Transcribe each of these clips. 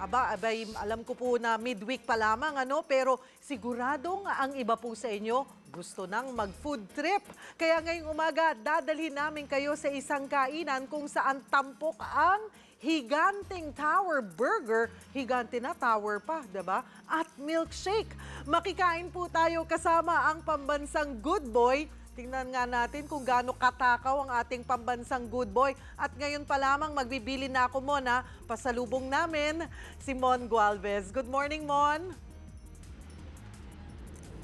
Abay, alam ko po na midweek pa lamang, pero siguradong ang iba po sa inyo gusto nang mag-food trip. Kaya ngayong umaga, dadalhin namin kayo sa isang kainan kung saan tampok ang Higanting Tower Burger. Higante na, tower pa, diba? At milkshake. Makikain po tayo kasama ang pambansang good boy. Tingnan nga natin kung gaano katakaw ang ating pambansang good boy. At ngayon pa lamang, magbibili na ako, Mon, ha? Pasalubong namin si Mon Gualvez. Good morning, Mon.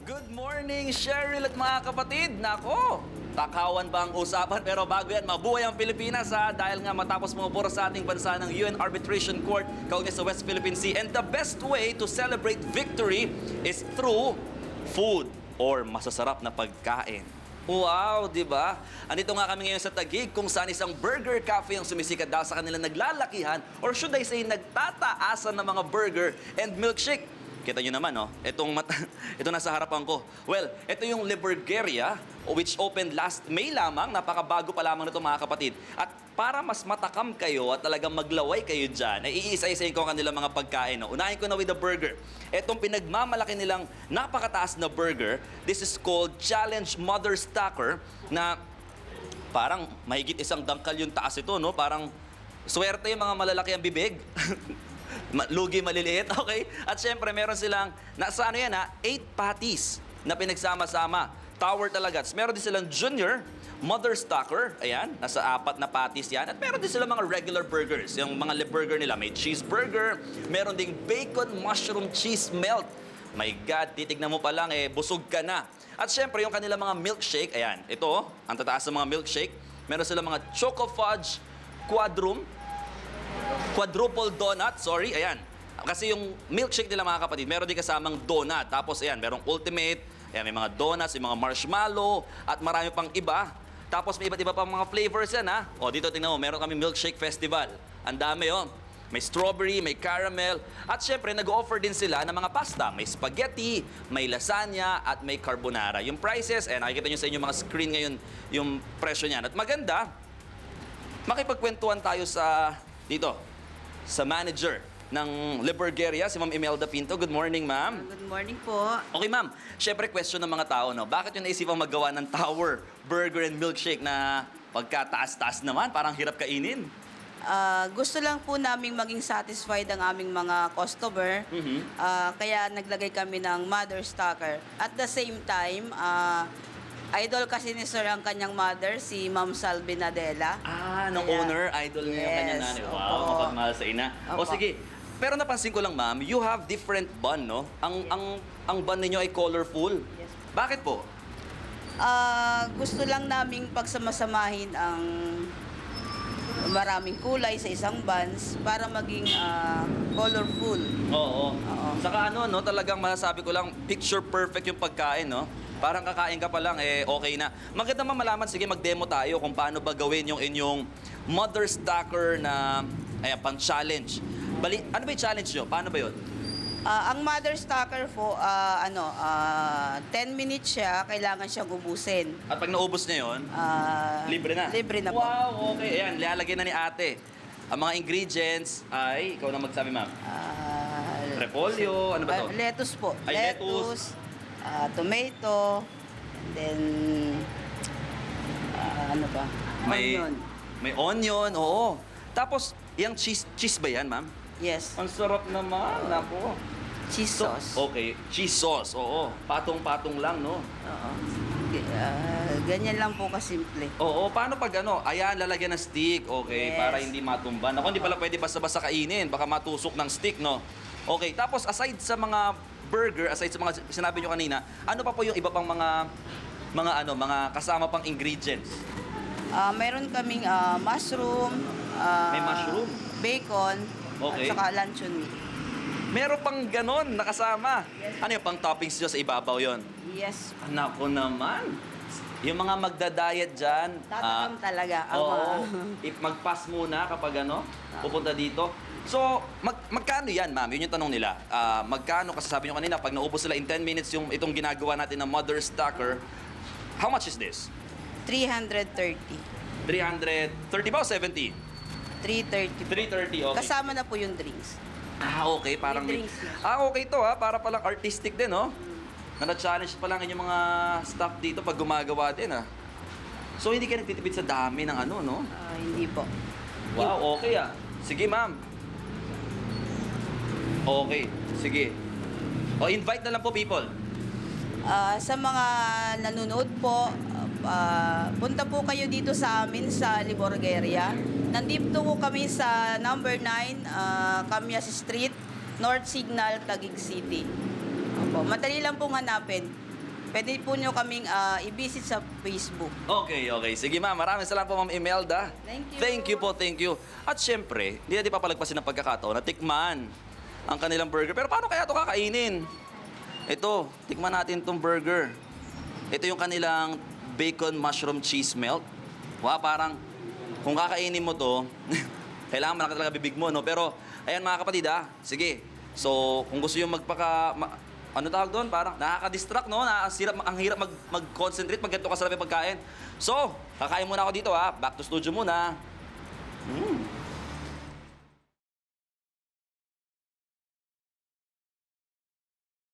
Good morning, Cheryl at mga kapatid. Nako, takawan ba ang usapan? Pero bago yan, mabuhay ang Pilipinas, ha? Dahil nga matapos mabura sa ating bansa ng UN Arbitration Court kaugnay sa West Philippine Sea. And the best way to celebrate victory is through food or masasarap na pagkain. Wow, di ba? Andito nga kami ngayon sa Taguig kung saan isang burger cafe ang sumisikat dahil sa kanilang naglalakihan or should I say nagtataasan ng mga burger and milkshake. Kita nyo naman, no? Ito nasa harapan ko. Well, ito yung Liburgeria, which opened last May lamang. Napakabago pa lamang nito, mga kapatid. At para mas matakam kayo at talagang maglaway kayo dyan, ay iisa-isayin ko ang kanilang mga pagkain. No? Unahin ko na with the burger. Itong pinagmamalaki nilang napakataas na burger, this is called Challenge Mother Stacker, na parang mahigit isang dangkal yung taas ito, no? Parang swerte yung mga malalaki ang bibig. Lugi maliliit, okay? At syempre, meron silang, nasa ano yan 8 patties na pinagsama-sama. Tower talaga. Meron din silang junior, mother stacker, ayan, nasa 4 na patties yan. At meron din silang mga regular burgers. Yung mga burger nila, may cheeseburger, meron ding bacon mushroom cheese melt. My God, titignan mo pa lang, busog ka na. At syempre, yung kanilang mga milkshake, ayan, ito, ang tataas ng mga milkshake. Meron silang mga Choco Fudge Quadruple donut, sorry, ayan. Kasi yung milkshake nila, mga kapatid, meron din kasamang donut. Tapos, ayan, merong ultimate, ayan, may mga donuts, may mga marshmallow, at marami pang iba. Tapos, may iba't iba pang mga flavors yan, ha? O, dito, tingnan mo, meron kami milkshake festival. Ang dami, oh. May strawberry, may caramel. At syempre, nag-offer din sila ng mga pasta. May spaghetti, may lasagna, at may carbonara. Yung prices, nakikita nyo sa inyo mga screen ngayon, yung presyo niyan. At maganda, makipagkwentuhan tayo dito, sa manager ng Liburgeria, si Ma'am Imelda Pinto. Good morning, ma'am. Good morning po. Okay, ma'am. Siyempre, question ng mga tao, no? Bakit yung naisipang maggawa ng tower, burger, and milkshake na pagkataas-taas naman? Parang hirap kainin. Gusto lang po naming maging satisfied ang aming mga customer. Kaya naglagay kami ng mother stacker. At the same time, idol kasi ni Sir ang kanyang mother, si Ma'am Salvi Nadella. Nung owner, idol niya yung kanyang nanay. Wow, mapagmahal sa ina. O sige, pero napansin ko lang, ma'am, you have different bun, no? Ang bun ninyo ay colorful. Yes. Bakit po? Gusto lang naming pagsamasamahin ang maraming kulay sa isang buns para maging colorful. Oo. Saka no, talagang masasabi ko lang, picture perfect yung pagkain, no? Parang kakain ka pa lang, okay na. Maganda naman malaman, sige, mag-demo tayo kung paano ba gawin yung inyong mother stacker na, pang-challenge. Ano ba yung challenge nyo? Paano ba yun? Ang mother stacker po, 10 minutes siya, kailangan siyang ubusin. At pag naubos niya yun, libre na? Libre na po. Wow, okay. Ayan, lalagyan na ni ate. Ang mga ingredients ay, ikaw na magsabi, ma'am. Repolyo, ano ba to? Lettuce po. Ay, lettuce. Tomato, and then, ano ba? Onion. May onion, oo. Tapos, yung cheese ba yan, ma'am? Yes. Ang sarap naman, nako. Cheese sauce. Okay, cheese sauce, oo. Patong-patong lang, no? Oo. Ganyan lang po kasimple. Oo, paano pag ayan, lalagyan ng stick, okay, Yes. para hindi matumban. Ako, hindi pala pwede basta-basta kainin, baka matusok ng stick, no? Okay, tapos aside sa mga burger, aside sa mga sinabi nyo kanina, ano pa po yung iba pang mga kasama pang ingredients? Meron kaming mushroom, May mushroom? bacon, Okay. at saka luncheon meat. Meron pang ganon nakasama. Yes. Ano yung pang toppings nyo sa ibabaw yon? Yes. Anak ko naman. Yung mga magda-diet dyan, Tatakam talaga. oo, if mag-pass muna kapag pupunta dito. So, magkano yan, ma'am? Yun yung tanong nila. Magkano, kasi sabi nyo kanina, pag naubos sila in 10 minutes yung itong ginagawa natin na mother stacker, how much is this? 330. 330 ba o 70? 330 po. 330, okay. Kasama na po yung drinks. Ah, okay. Parang May drinks na. okay to para palang artistic din, no? Na-challenge pa lang yung mga staff dito pag gumagawa din, So, hindi ka nagtitipid sa dami ng ano, no? Hindi po. Wow, okay Sige, ma'am. Okay, sige. O, invite na lang po, people. Sa mga nanonood po, punta po kayo dito sa amin sa Liborgeria. Nandito po kami sa number 9, Camias Street, North Signal, Taguig City. Opo, madali lang pong hanapin. Pwede po nyo kaming i-visit sa Facebook. Okay. Sige, ma'am. Maraming salamat po, Ma'am Imelda. Thank you. Thank you. At syempre, hindi natin papalagpasin ng pagkakataon na tikman ang kanilang burger. Pero paano kaya ito kakainin? Ito, tikman natin itong burger. Ito yung kanilang bacon mushroom cheese melt. Wow, parang kung kakainin mo to, kailangan malaki talaga bibig mo, no? Pero, ayan mga kapatid, sige. So, kung gusto yung ano tawag doon? Parang nakaka-distract, no? Ang hirap mag-concentrate pag ganito kasarap yung pagkain. So, kakain muna ako dito, Back to studio muna.